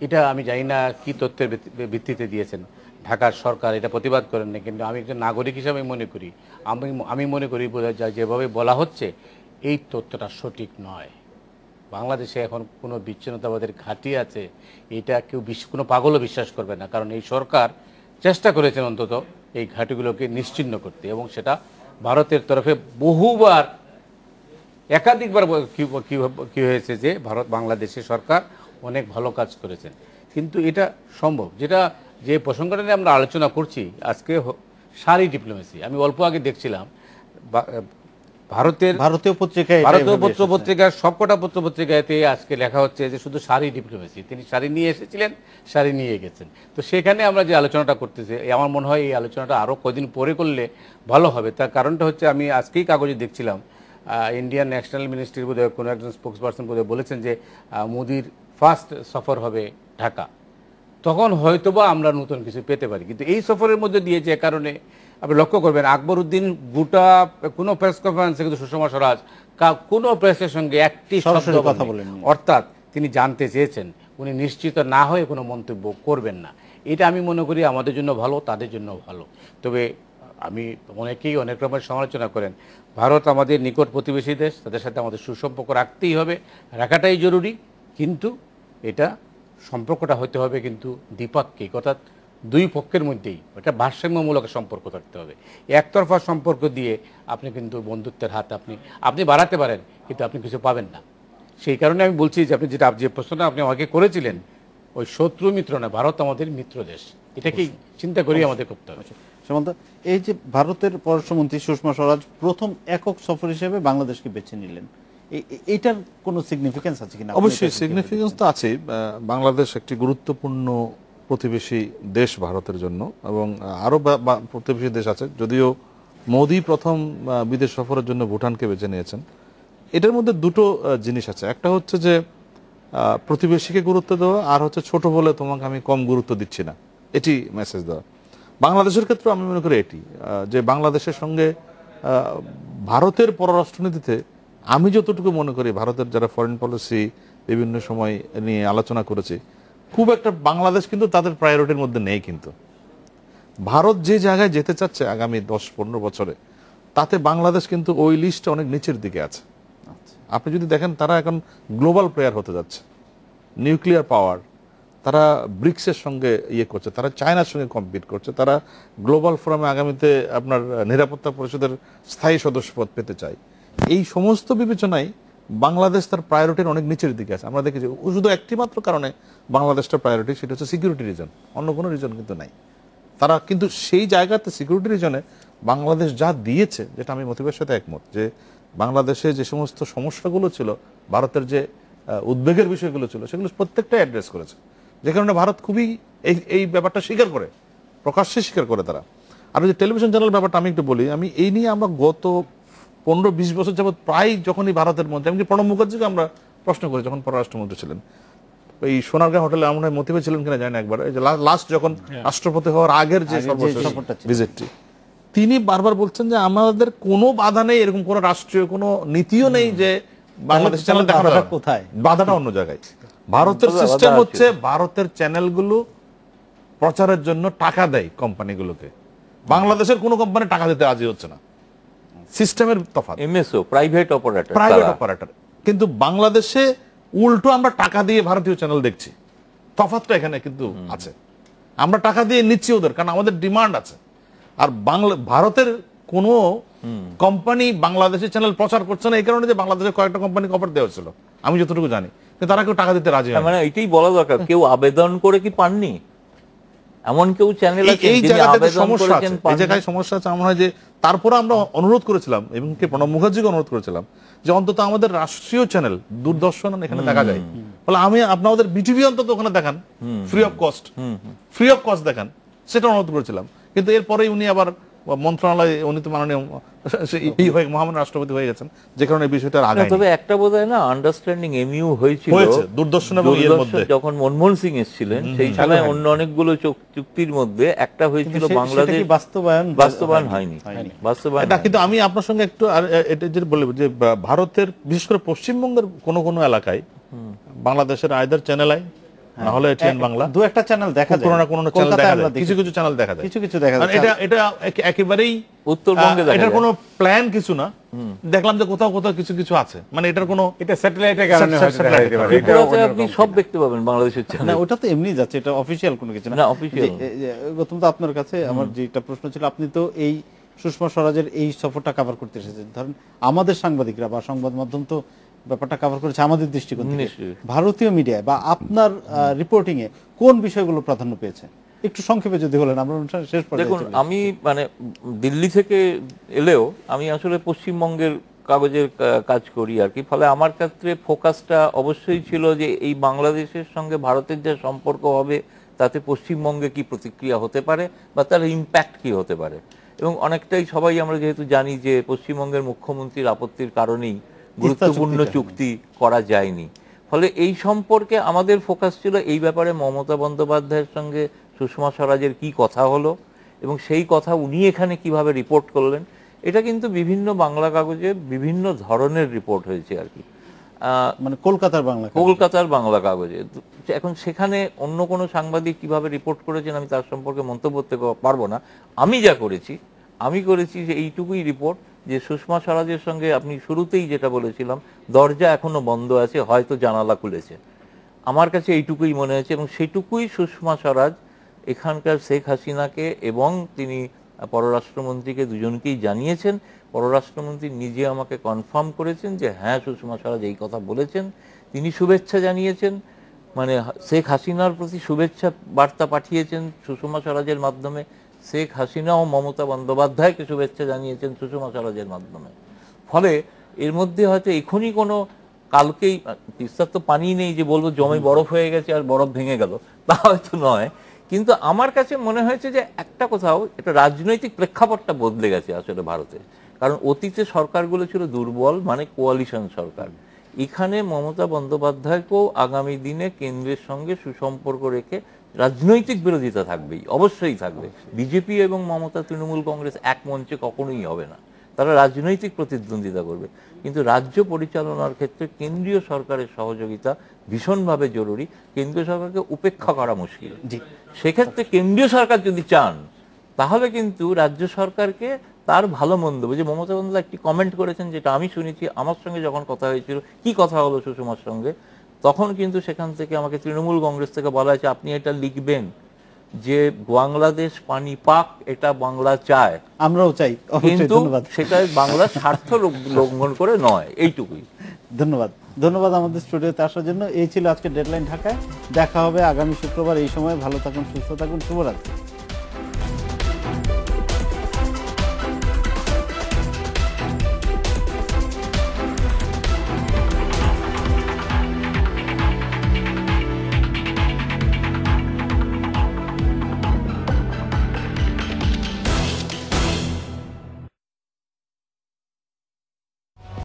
এটা আমি জানি না কি তথ্যের ভিত্তিতে দিয়েছেন, ঢাকার সরকার এটা প্রতিবাদ করেন না, কিন্তু আমি একজন নাগরিক হিসাবে মনে করি, আমি মনে করি বোঝা যায় যেভাবে বলা হচ্ছে এই তথ্যটা সঠিক নয়। বাংলাদেশে এখন কোনো বিচ্ছিন্নতাবাদের ঘাঁটি আছে এটা কেউ কোনো পাগলও বিশ্বাস করবে না, কারণ এই সরকার চেষ্টা করেছেন অন্তত এই ঘাঁটিগুলোকে নিশ্চিহ্ন করতে, এবং সেটা ভারতের তরফে বহুবার একাধিকবার কি হয়েছে যে বাংলাদেশের সরকার অনেক ভালো কাজ করেছেন। কিন্তু এটা সম্ভব, যে প্রসঙ্গটা নিয়ে আমরা আলোচনা করছি আজকে, সারি ডিপ্লোমেসি। আমি অল্প আগে দেখছিলাম ভারতীয় পত্রিকার সবকটা পত্রিকাতে আজকে লেখা হচ্ছে যে শুধু সারি ডিপ্লোমেসি, তিনি সারি নিয়ে এসেছিলেন, সারি নিয়ে গেছেন। তো সেখানে আমরা যে আলোচনাটা করতেছি, আমার মনে হয় এই আলোচনাটা আরও কদিন পরে করলে ভালো হবে। তার কারণটা হচ্ছে আমি আজকেই কাগজে দেখছিলাম ইন্ডিয়ান ন্যাশনাল মিনিস্ট্রির বোধহয় কোনো একজন স্পোক্সপারসন বোধহয় বলেছেন যে মোদির ফার্স্ট সফর হবে ঢাকা, তখন হয়তোবা আমরা নতুন কিছু পেতে পারি। কিন্তু এই সফরের মধ্যে দিয়ে যে কারণে আপনি লক্ষ্য করবেন আকবরউদ্দিন গোটা কোনো প্রেস কনফারেন্সে কিন্তু সুষমা স্বরাজ কোনো প্রেসের সঙ্গে একটি শব্দ কথা বলেন, অর্থাৎ তিনি জানতে চেয়েছেন, উনি নিশ্চিত না হয়ে কোনো মন্তব্য করবেন না। এটা আমি মনে করি আমাদের জন্য ভালো, তাদের জন্য ভালো। তবে আমি অনেকেই অনেক রকমের সমালোচনা করেন, ভারত আমাদের নিকট প্রতিবেশী দেশ, তাদের সাথে আমাদের সুসম্পর্ক রাখতেই হবে, রাখাটাই জরুরি, কিন্তু এটা সম্পর্কটা হতে হবে কিন্তু দ্বিপাক্ষিক, অর্থাৎ দুই পক্ষের মধ্যেই একটা ভারসাম্যমূলক সম্পর্ক থাকতে হবে। একতরফা সম্পর্ক দিয়ে আপনি কিন্তু বন্ধুত্বের হাত আপনি বাড়াতে পারেন, কিন্তু আপনি কিছু পাবেন না। সেই কারণে আমি বলছি যে আপনি যে প্রশ্নটা আপনি আমাকে করেছিলেন, ওই শত্রু মিত্র না, ভারত আমাদের মিত্র দেশ, এটাকেই চিন্তা করি আমাদের করতে হবে। সামন্ত, এই যে ভারতের পররাষ্ট্রমন্ত্রী সুষমা স্বরাজ প্রথম একক সফর হিসেবে বাংলাদেশকে বেছে নিলেন, এইটার কোনো সিগনিফিকেন্স আছে কিনা? অবশ্যই সিগনিফিকেন্স তো আছে। বাংলাদেশ একটি গুরুত্বপূর্ণ প্রতিবেশী দেশ ভারতের জন্য, এবং আরও প্রতিবেশী দেশ আছে, যদিও মোদি প্রথম বিদেশ সফরের জন্য ভুটানকে বেছে নিয়েছেন। এটার মধ্যে দুটো জিনিস আছে, একটা হচ্ছে যে প্রতিবেশীকে গুরুত্ব দেওয়া, আর হচ্ছে ছোট বলে তোমাকে আমি কম গুরুত্ব দিচ্ছি না, এটি মেসেজ দেওয়া। বাংলাদেশের ক্ষেত্রে আমি মনে করি এটি যে বাংলাদেশের সঙ্গে ভারতের পররাষ্ট্রনীতিতে আমি যতটুকু মনে করি, ভারতের যারা ফরেন পলিসি বিভিন্ন সময় নিয়ে আলোচনা করেছে, খুব একটা বাংলাদেশ কিন্তু তাদের প্রায়োরিটির মধ্যে নেই। কিন্তু ভারত যে জায়গায় যেতে চাচ্ছে আগামী 10-15 বছরে, তাতে বাংলাদেশ কিন্তু ওই লিস্টে অনেক নিচের দিকে আছে। আপনি যদি দেখেন, তারা এখন গ্লোবাল প্লেয়ার হতে যাচ্ছে, নিউক্লিয়ার পাওয়ার, তারা ব্রিক্সের সঙ্গে করছে, তারা চায়নার সঙ্গে কম্পিট করছে, তারা গ্লোবাল ফোরামে আগামীতে আপনার নিরাপত্তা পরিষদের স্থায়ী সদস্যপদ পেতে চায়। এই সমস্ত বিবেচনায় বাংলাদেশ তার প্রায়োরিটির অনেক নিচের দিকে আছে। আমরা দেখেছি শুধু একটি মাত্র কারণে বাংলাদেশটা প্রায়োরিটি, সেটা হচ্ছে সিকিউরিটি রিজন, অন্য কোনো রিজন কিন্তু নাই। তারা কিন্তু সেই জায়গাতে সিকিউরিটি রিজনে বাংলাদেশ যা দিয়েছে, যেটা আমি মতিবের সাথে একমত, যে বাংলাদেশে যে সমস্ত সমস্যাগুলো ছিল, ভারতের যে উদ্বেগের বিষয়গুলো ছিল, সেগুলো প্রত্যেকটাই অ্যাড্রেস করেছে, যে কারণে ভারত খুবই এই ব্যাপারটা স্বীকার করে, প্রকাশ্যে স্বীকার করে তারা। আর যে টেলিভিশন চ্যানেল ব্যাপারটা আমি একটু বলি, আমি এই নিয়ে আমরা গত 15-20 বছর যাবৎ প্রায় যখনই ভারতের মন্ত্রী, এমনকি প্রণব মুখার্জিকে আমরা প্রশ্ন করি যখন পররাষ্ট্রমন্ত্রী ছিলেন, এই সোনারগাঁ হোটেলে আমার মতিবে ছিলেন কিনা জানি না, একবার এই যে লাস্ট যখন রাষ্ট্রপতি হওয়ার আগের যে ভিজিটটি, তিনি বারবার বলছেন যে আমাদের কোনো বাধা নেই, এরকম কোনো রাষ্ট্রীয় কোনো নীতিও নেই যে বাংলাদেশ চ্যানেল দেখানো কোথায়, বাধাটা অন্য জায়গায়। ভারতের সিস্টেম হচ্ছে ভারতের চ্যানেলগুলো প্রচারের জন্য টাকা দেয় কোম্পানিগুলোকে, বাংলাদেশের কোনো কোম্পানি টাকা দিতে রাজি হচ্ছে না, সিস্টেমের তফাৎ। এমএসও প্রাইভেট অপারেটর, কিন্তু বাংলাদেশে উল্টো আমরা টাকা দিয়ে ভারতীয় চ্যানেল দেখছি, তফাৎটা এখানে কিন্তু আছে। আমরা টাকা দিয়ে নিচ্ছি ওদের, কারণ আমাদের ডিমান্ড আছে। আর ভারতের কোনো কোম্পানি বাংলাদেশের চ্যানেল প্রচার করছে না, এই কারণে যে বাংলাদেশের কয়েকটা কোম্পানি অফার দেওয়া হয়েছিল, আমি যতটুকু জানি, কিন্তু তারা কেউ টাকা দিতে রাজি হয় না। মানে এটাই বলা দরকার, কেউ আবেদন করে কি পাননি? এমন কেউ চ্যানেল আছে এই জায়গাতে সমস্যা আছে, এই জায়গায় সমস্যা আছে। আমার হয় যে তারপরে আমরা অনুরোধ করেছিলাম, এবং কি প্রণব মুখার্জিকে অনুরোধ করেছিলাম, যে অন্তত আমাদের রাষ্ট্রীয় চ্যানেল দূরদর্শন এখানে দেখা যায়, ফলে আমি আপনাদের বিটিভি অন্তত ওখানে দেখান, ফ্রি অফ কস্ট দেখান, সেটা অনুরোধ করেছিলাম। কিন্তু এরপরেই উনি আবার মন্ত্রণালয় উনি তো মাননীয় মহামান্য রাষ্ট্রপতি হয়ে গেছেন, যে কারণে এই বিষয়টা আর আগায় তবে একটা বোধহয় না আন্ডারস্ট্যান্ডিং এমইউ হয়েছিল দূরদর্শন এবং এর মধ্যে, যখন মনমোহন সিং এসেছিলেন সেই সময় অন্য অনেকগুলো চুক্তির মধ্যে একটা হয়েছিল বাংলাদেশ, বাস্তবায়ন হয়নি। এটা কিন্তু আমি আপনার সঙ্গে একটু এটা যেটা বলবো যে ভারতের বিশেষ করে পশ্চিমবঙ্গের কোন কোন এলাকায় বাংলাদেশের আইদার চ্যানেল আই না হলে এটিএন বাংলা দু একটা চ্যানেল দেখা যায়, কোনো না কোনো চ্যানেল দেখা যায়, কিছু কিছু চ্যানেল দেখা যায়, কিছু কিছু দেখা যায়। এটা এটা একেবারেই উত্তরবঙ্গে এটার কোনো প্ল্যান কিছু না, দেখলাম যে কোথাও কোথাও কিছু কিছু আছে, মানে এটার কোনো এটা স্যাটেলাইটের কারণে হয়তো দেখা যেতে পারে। ত্রিপুরাতে আপনি সব দেখতে পাবেন বাংলাদেশের না, চ্যানেল। ওটা তো এমনি যাচ্ছে, এটা অফিশিয়াল কোনো কিছু না। না, অফিশিয়াল গৌতম দা, আপনার কাছে আমার যেটা প্রশ্ন ছিল, আপনি তো এই সুষমা স্বরাজের এই সফরটা কভার করতে এসেছেন, ধরেন আমাদের সাংবাদিকরা বা সংবাদ মাধ্যম তো ব্যাপারটা কভার করেছে আমাদের দৃষ্টিকোণ থেকে, ভারতীয় মিডিয়ায় বা আপনার রিপোর্টিং এ কোন বিষয়গুলো প্রাধান্য পেয়েছে একটু সংক্ষেপে যদি বলেন, আমরা অনুষ্ঠান শেষ পর্যায়ে দেখুন, আমি মানে দিল্লি থেকে এলেও আমি আসলে পশ্চিমবঙ্গের কাগজের কাজ করি আর কি, ফলে আমার ক্ষেত্রে ফোকাসটা অবশ্যই ছিল যে এই বাংলাদেশের সঙ্গে ভারতের যে সম্পর্ক হবে তাতে পশ্চিমবঙ্গে কি প্রতিক্রিয়া হতে পারে বা তার ইম্প্যাক্ট কি হতে পারে। এবং অনেকটাই সবাই আমরা যেহেতু জানি যে পশ্চিমবঙ্গের মুখ্যমন্ত্রীর আপত্তির কারণেই গুরুত্বপূর্ণ চুক্তি করা যায়নি, ফলে এই সম্পর্কে আমাদের ফোকাস ছিল এই ব্যাপারে মমতা বন্দ্যোপাধ্যায়ের সঙ্গে সুষমা স্বরাজের কি কথা হলো এবং সেই কথা উনি এখানে কিভাবে রিপোর্ট করলেন। এটা কিন্তু বিভিন্ন বাংলা কাগজে বিভিন্ন ধরনের রিপোর্ট হয়েছে আর কি, মানে কলকাতার বাংলা কাগজে। এখন সেখানে অন্য কোনো সাংবাদিক কিভাবে রিপোর্ট করেছেন আমি তার সম্পর্কে মন্তব্য করতে পারবো না। আমি যা করেছি, আমি করেছি যে এইটুকুই রিপোর্ট যে সুষমা স্বরাজের সঙ্গে আপনি শুরুতেই যেটা বলেছিলাম, দরজা এখনো বন্ধ আছে, হয়তো জানালা খুলেছে, আমার কাছে এইটুকুই মনে হয়েছে। এবং সেইটুকুই সুষমা স্বরাজ এখানকার শেখ হাসিনাকে এবং তিনি পররাষ্ট্রমন্ত্রীকে দুজনকেই জানিয়েছেন। পররাষ্ট্রমন্ত্রী নিজে আমাকে কনফার্ম করেছেন যে হ্যাঁ, সুষমা স্বরাজ এই কথা বলেছেন। তিনি শুভেচ্ছা জানিয়েছেন, মানে শেখ হাসিনার প্রতি শুভেচ্ছা বার্তা পাঠিয়েছেন সুষমা স্বরাজের মাধ্যমে। শেখ হাসিনা ও মমতা বন্দ্যোপাধ্যায়কে শুভেচ্ছা জানিয়েছেন সুষমা স্বরাজের মাধ্যমে। ফলে এর মধ্যে হয়তো এখনই কোনো কালকেই তিস্তার তো পানি নেই যে বলবো জমে বরফ হয়ে গেছে আর বরফ ভেঙে গেল, তা হয়তো নয়। কিন্তু আমার কাছে মনে হয়েছে যে একটা কোথাও এটা রাজনৈতিক প্রেক্ষাপটটা বদলে গেছে আসলে ভারতে, কারণ অতীতে সরকারগুলো ছিল দুর্বল, মানে কোয়ালিশন সরকার। এখানে মমতা বন্দ্যোপাধ্যায়কেও আগামী দিনে কেন্দ্রের সঙ্গে সুসম্পর্ক রেখে রাজনৈতিক বিরোধিতা থাকবেই, অবশ্যই থাকবে। বিজেপি এবং মমতা তৃণমূল কংগ্রেস এক মঞ্চে কখনোই হবে না, তারা রাজনৈতিক প্রতিদ্বন্দ্বিতা করবে। কিন্তু রাজ্য পরিচালনার ক্ষেত্রে কেন্দ্রীয় সরকারের সহযোগিতা ভীষণভাবে জরুরি, কেন্দ্রীয় সরকারকে উপেক্ষা করা মুশকিল। সেক্ষেত্রে কেন্দ্রীয় সরকার যদি চান তাহলে কিন্তু রাজ্য সরকারকে তার ভালো মন্দ, যে মমতা বন্দ্যোপাধ্যায় একটি কমেন্ট করেছেন যেটা আমি শুনেছি, আমার সঙ্গে যখন কথা হয়েছিল, কি কথা হলো সুষমার সঙ্গে, তখন কিন্তু সেখান থেকে আমাকে তৃণমূল কংগ্রেস থেকে বলা হয়েছে আপনি এটা লিখবেন যে বাংলাদেশ পানি পাক, এটা বাংলা চায়, আমরাও চাই, কিন্তু সেটা বাংলার স্বার্থ লঙ্ঘন করে নয়। এইটুকুই। ধন্যবাদ আমাদের স্টুডিওতে আসার জন্য। এই ছিল আজকে ডেডলাইন ঢাকায়। দেখা হবে আগামী শুক্রবার এই সময়। ভালো থাকুন, সুস্থ থাকুন, শুভরাত্রি।